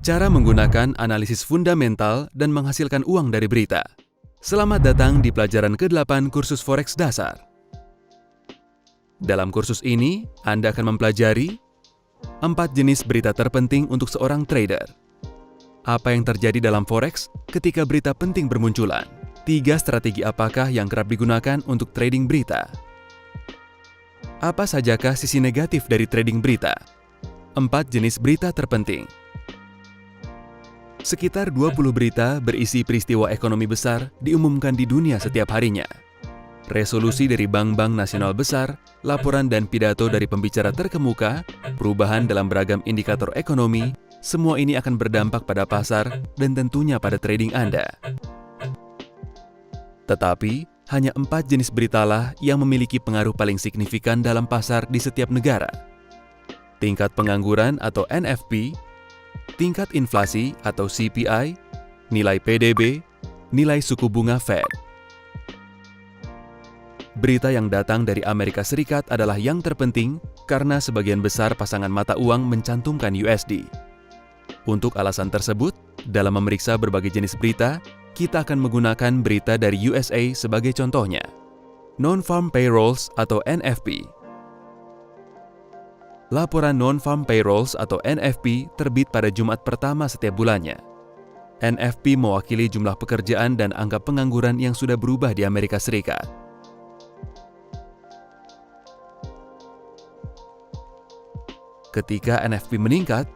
Cara menggunakan analisis fundamental dan menghasilkan uang dari berita. Selamat datang di pelajaran ke-8 kursus Forex dasar. Dalam kursus ini, Anda akan mempelajari 4 jenis berita terpenting untuk seorang trader. Apa yang terjadi dalam Forex ketika berita penting bermunculan? 3 strategi apakah yang kerap digunakan untuk trading berita? Apa sajakah sisi negatif dari trading berita? 4 jenis berita terpenting. Sekitar 20 berita berisi peristiwa ekonomi besar diumumkan di dunia setiap harinya. Resolusi dari bank-bank nasional besar, laporan dan pidato dari pembicara terkemuka, perubahan dalam beragam indikator ekonomi, semua ini akan berdampak pada pasar dan tentunya pada trading Anda. Tetapi, hanya 4 jenis beritalah yang memiliki pengaruh paling signifikan dalam pasar di setiap negara. Tingkat pengangguran atau NFP, tingkat inflasi atau CPI, nilai PDB, nilai suku bunga Fed. Berita yang datang dari Amerika Serikat adalah yang terpenting karena sebagian besar pasangan mata uang mencantumkan USD. Untuk alasan tersebut, dalam memeriksa berbagai jenis berita, kita akan menggunakan berita dari USA sebagai contohnya. Non-Farm Payrolls atau NFP. Laporan Non-Farm Payrolls atau NFP terbit pada Jumat pertama setiap bulannya. NFP mewakili jumlah pekerjaan dan angka pengangguran yang sudah berubah di Amerika Serikat. Ketika NFP meningkat,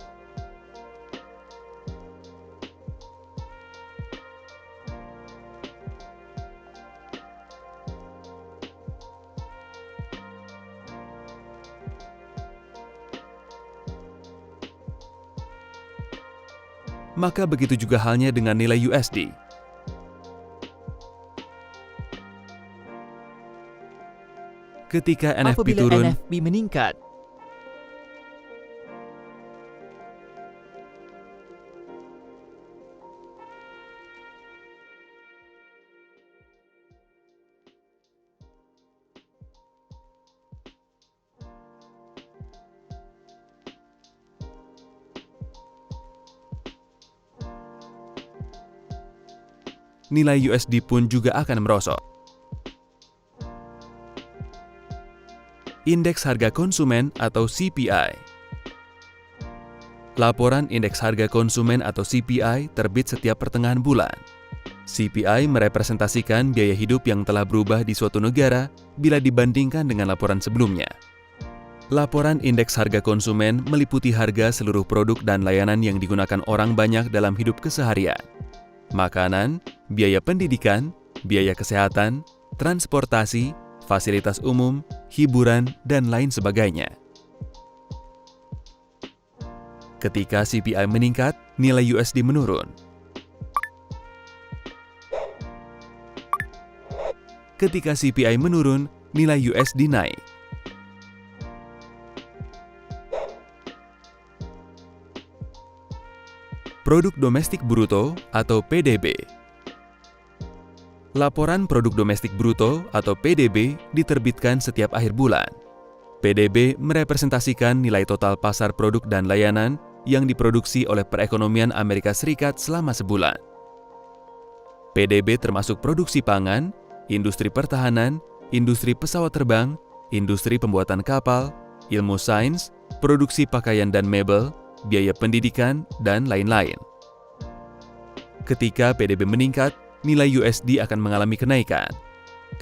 maka begitu juga halnya dengan nilai USD. Ketika NFP turun, NFP meningkat, nilai USD pun juga akan merosot. Indeks harga konsumen atau CPI. Laporan indeks harga konsumen atau CPI terbit setiap pertengahan bulan. CPI merepresentasikan biaya hidup yang telah berubah di suatu negara bila dibandingkan dengan laporan sebelumnya. Laporan indeks harga konsumen meliputi harga seluruh produk dan layanan yang digunakan orang banyak dalam hidup keseharian. Makanan, biaya pendidikan, biaya kesehatan, transportasi, fasilitas umum, hiburan, dan lain sebagainya. Ketika CPI meningkat, nilai USD menurun. Ketika CPI menurun, nilai USD naik. Produk domestik bruto atau PDB. Laporan produk domestik bruto atau PDB diterbitkan setiap akhir bulan. PDB merepresentasikan nilai total pasar produk dan layanan yang diproduksi oleh perekonomian Amerika Serikat selama sebulan. PDB termasuk produksi pangan, industri pertahanan, industri pesawat terbang, industri pembuatan kapal, ilmu sains, produksi pakaian dan mebel, biaya pendidikan, dan lain-lain. Ketika PDB meningkat, nilai USD akan mengalami kenaikan.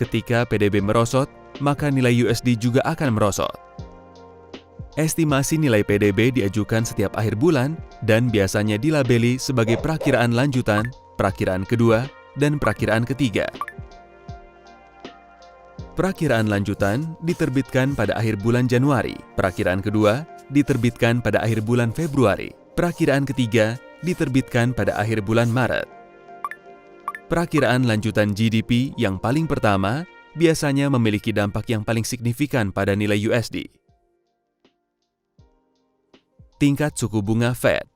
Ketika PDB merosot, maka nilai USD juga akan merosot. Estimasi nilai PDB diajukan setiap akhir bulan dan biasanya dilabeli sebagai perakiraan lanjutan, perakiraan kedua, dan perakiraan ketiga. Perakiraan lanjutan diterbitkan pada akhir bulan Januari, perakiraan kedua diterbitkan pada akhir bulan Februari, perakiraan ketiga diterbitkan pada akhir bulan Maret. Perakiraan lanjutan GDP yang paling pertama biasanya memiliki dampak yang paling signifikan pada nilai USD. Tingkat suku bunga Fed.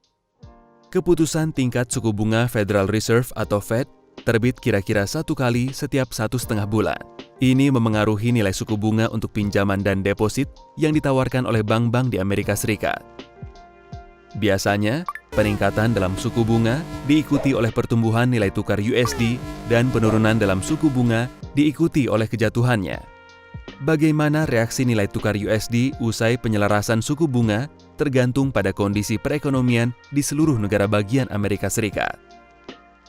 Keputusan tingkat suku bunga Federal Reserve atau Fed terbit kira-kira 1 kali setiap 1,5 bulan. Ini memengaruhi nilai suku bunga untuk pinjaman dan deposit yang ditawarkan oleh bank-bank di Amerika Serikat. Biasanya, Peningkatan dalam suku bunga diikuti oleh pertumbuhan nilai tukar USD dan penurunan dalam suku bunga diikuti oleh kejatuhannya. Bagaimana reaksi nilai tukar USD usai penyelarasan suku bunga tergantung pada kondisi perekonomian di seluruh negara bagian Amerika Serikat.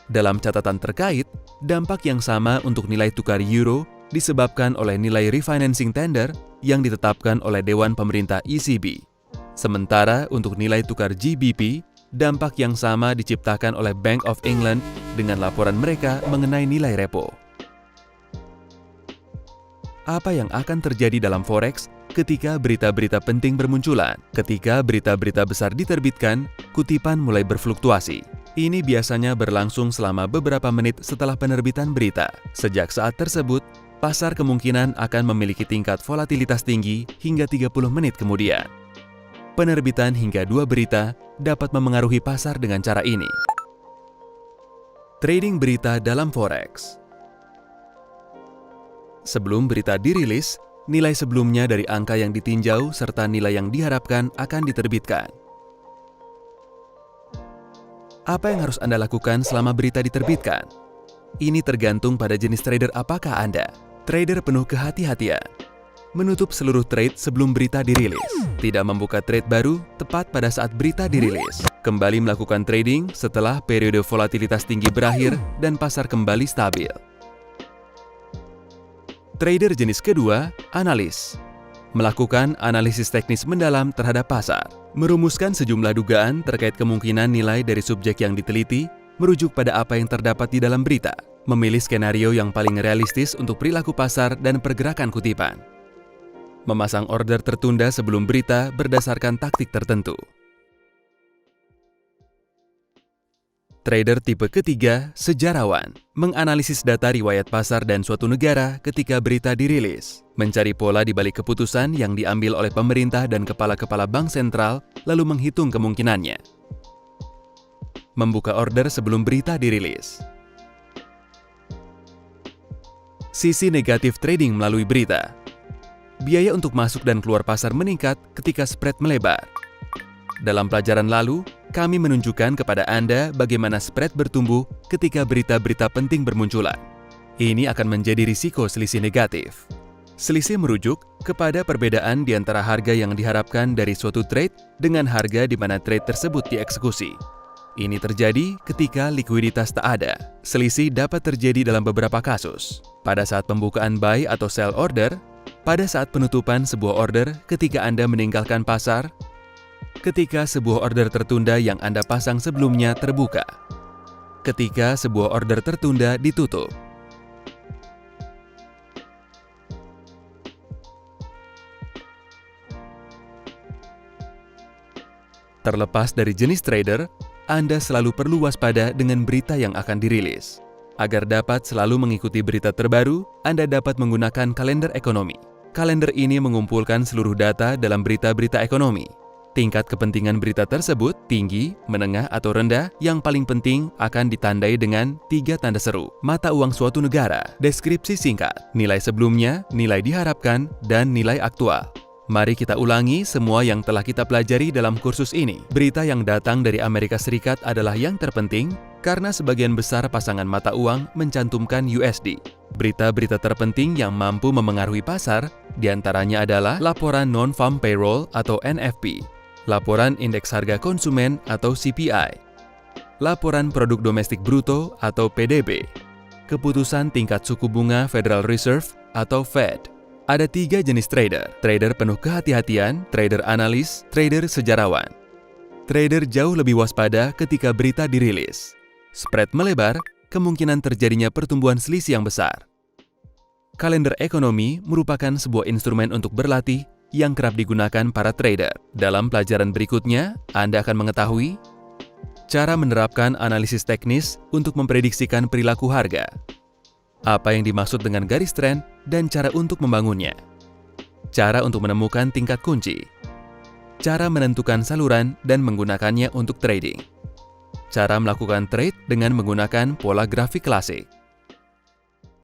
Dalam catatan terkait, dampak yang sama untuk nilai tukar euro disebabkan oleh nilai refinancing tender yang ditetapkan oleh Dewan Pemerintah ECB. Sementara untuk nilai tukar GBP, dampak yang sama diciptakan oleh Bank of England dengan laporan mereka mengenai nilai repo. Apa yang akan terjadi dalam forex ketika berita-berita penting bermunculan? Ketika berita-berita besar diterbitkan, kutipan mulai berfluktuasi. Ini biasanya berlangsung selama beberapa menit setelah penerbitan berita. Sejak saat tersebut, pasar kemungkinan akan memiliki tingkat volatilitas tinggi hingga 30 menit kemudian. Penerbitan hingga 2 berita dapat memengaruhi pasar dengan cara ini. Trading berita dalam forex. Sebelum berita dirilis, nilai sebelumnya dari angka yang ditinjau serta nilai yang diharapkan akan diterbitkan. Apa yang harus Anda lakukan selama berita diterbitkan? Ini tergantung pada jenis trader apakah Anda. Trader penuh kehati-hatian. Menutup seluruh trade sebelum berita dirilis. Tidak membuka trade baru tepat pada saat berita dirilis. Kembali melakukan trading setelah periode volatilitas tinggi berakhir dan pasar kembali stabil. Trader jenis kedua, analis. Melakukan analisis teknis mendalam terhadap pasar. Merumuskan sejumlah dugaan terkait kemungkinan nilai dari subjek yang diteliti, merujuk pada apa yang terdapat di dalam berita. Memilih skenario yang paling realistis untuk perilaku pasar dan pergerakan kutipan. Memasang order tertunda sebelum berita berdasarkan taktik tertentu. Trader tipe ketiga, sejarawan. Menganalisis data riwayat pasar dan suatu negara ketika berita dirilis. Mencari pola di balik keputusan yang diambil oleh pemerintah dan kepala-kepala bank sentral, lalu menghitung kemungkinannya. Membuka order sebelum berita dirilis. Sisi negatif trading melalui berita. Biaya untuk masuk dan keluar pasar meningkat ketika spread melebar. Dalam pelajaran lalu, kami menunjukkan kepada Anda bagaimana spread bertumbuh ketika berita-berita penting bermunculan. Ini akan menjadi risiko selisih negatif. Selisih merujuk kepada perbedaan di antara harga yang diharapkan dari suatu trade dengan harga di mana trade tersebut dieksekusi. Ini terjadi ketika likuiditas tak ada. Selisih dapat terjadi dalam beberapa kasus. Pada saat pembukaan buy atau sell order, pada saat penutupan sebuah order ketika Anda meninggalkan pasar, ketika sebuah order tertunda yang Anda pasang sebelumnya terbuka, ketika sebuah order tertunda ditutup. Terlepas dari jenis trader, Anda selalu perlu waspada dengan berita yang akan dirilis. Agar dapat selalu mengikuti berita terbaru, Anda dapat menggunakan kalender ekonomi. Kalender ini mengumpulkan seluruh data dalam berita-berita ekonomi. Tingkat kepentingan berita tersebut, tinggi, menengah, atau rendah, yang paling penting akan ditandai dengan 3 tanda seru. Mata uang suatu negara, deskripsi singkat, nilai sebelumnya, nilai diharapkan, dan nilai aktual. Mari kita ulangi semua yang telah kita pelajari dalam kursus ini. Berita yang datang dari Amerika Serikat adalah yang terpenting karena sebagian besar pasangan mata uang mencantumkan USD. Berita-berita terpenting yang mampu memengaruhi pasar diantaranya adalah laporan Non-Farm Payroll atau NFP, laporan Indeks Harga Konsumen atau CPI, laporan Produk Domestik Bruto atau PDB, keputusan tingkat suku bunga Federal Reserve atau Fed. Ada 3 jenis trader, trader penuh kehati-hatian, trader analis, trader sejarawan. Trader jauh lebih waspada ketika berita dirilis. Spread melebar, kemungkinan terjadinya pertumbuhan selisih yang besar. Kalender ekonomi merupakan sebuah instrumen untuk berlatih yang kerap digunakan para trader. Dalam pelajaran berikutnya, Anda akan mengetahui cara menerapkan analisis teknis untuk memprediksikan perilaku harga. Apa yang dimaksud dengan garis tren dan cara untuk membangunnya. Cara untuk menemukan tingkat kunci. Cara menentukan saluran dan menggunakannya untuk trading. Cara melakukan trade dengan menggunakan pola grafik klasik.